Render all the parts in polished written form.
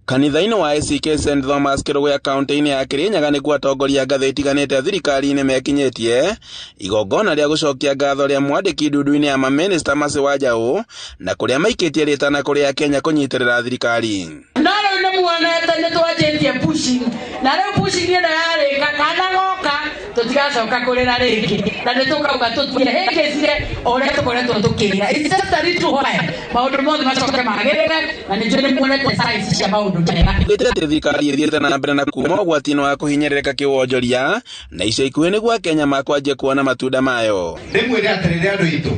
Kanitha-inĩ wa ACK St Thomas kĩrũgũ ya kaunti-inĩ ya Kirinyaga nĩkuo atongoria ngathĩ itiganĩte thirikari-inĩ mekinyĩtie igongona rĩa gũcokia ngatho rĩa mwandĩki ndundu-inĩ ya mamĩnĩsta Mercy Wanjaũ na kũrĩa maikĩtie rĩtana kũrĩ Akenya kũnyitĩrĩra thirikari. No rĩu nĩ muonete nĩ twanjĩtie pushing na rĩu pushing ĩno yarĩka kana goka tũtigacoka kũrĩra rĩngĩ na nĩ tũkauga tũtiehĩngĩcire o ũrĩa tũkoretwo tũkĩra. It's just a little while maũndũ mothe macoke magĩrĩre na nĩ njuĩ nĩ muonete signs cia maũndũ mega. Thirikari ĩthiĩte na mbere na kuuma ũgwati-inĩ wa kũhinyĩrĩrĩka kĩwonjoria na ica ikuhĩ nĩguo Akenya makwanjie kuona matunda mayo. Ndĩmwĩre atĩrĩrĩ andũ aitũ,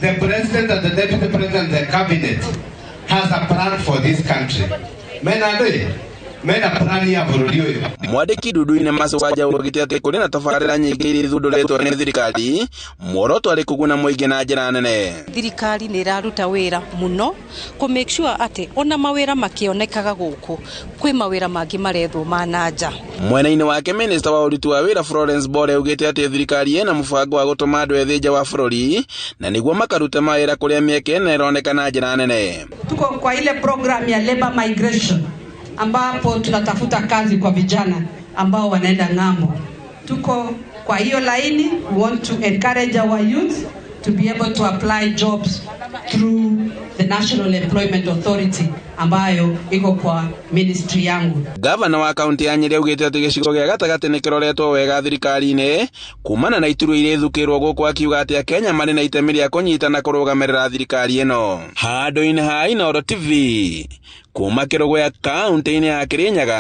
the president and the deputy president and the cabinet has a plan for this country. Mena plan ya bũrũri ũyũ. Mwandĩki ndundu-inĩ Mercy Wanjaũ oigĩte atĩ kũrĩ na tabarĩra nyingĩ iria ithundũrĩtwo nĩ thirikari, muoroto arĩ kũguna mũingĩ na njĩra nene. Thirikari nĩ ĩraruta wĩra mũno kũ make sure atĩ ona mawĩra makĩonekaga gũkũ kwĩ mawĩra mangĩ marethwo ma nanja. Mwena-inĩ wake minista wa ũruti wa wĩra Florence Bore oigĩte atĩ thirikari ĩna mũbango wa gũtũma andũ ethĩ nja wa bũrũri na nĩguo makaruta mawĩra kũrĩa mĩeke ĩno ĩroneka na njĩra nene. Tuko kwa ile program ya labor migration ambapo tunatafuta kazi kwa vijana ambao wanaenda ng'ambo. Tuko kwa hiyo laini, we want to encourage our youth to be able to apply jobs through the National Employment Authority ambayo iko kwa ministry yangu. Gavana wa kaunti ya Nyeri augĩte atĩ gĩcigo gĩa gatagatĩ nĩ kĩroretwo wega thirikari-inĩ kumana na iturwa iria ithukĩrwo gũkũ, akiuga atĩ Akenya marĩ na itemi rĩa kũnyitana kũrũgamĩrĩra thirikari ĩno. Handũ-inĩ ha Inooro TV kuma kĩrũgũ ya kaunti-inĩ ya Kirinyaga.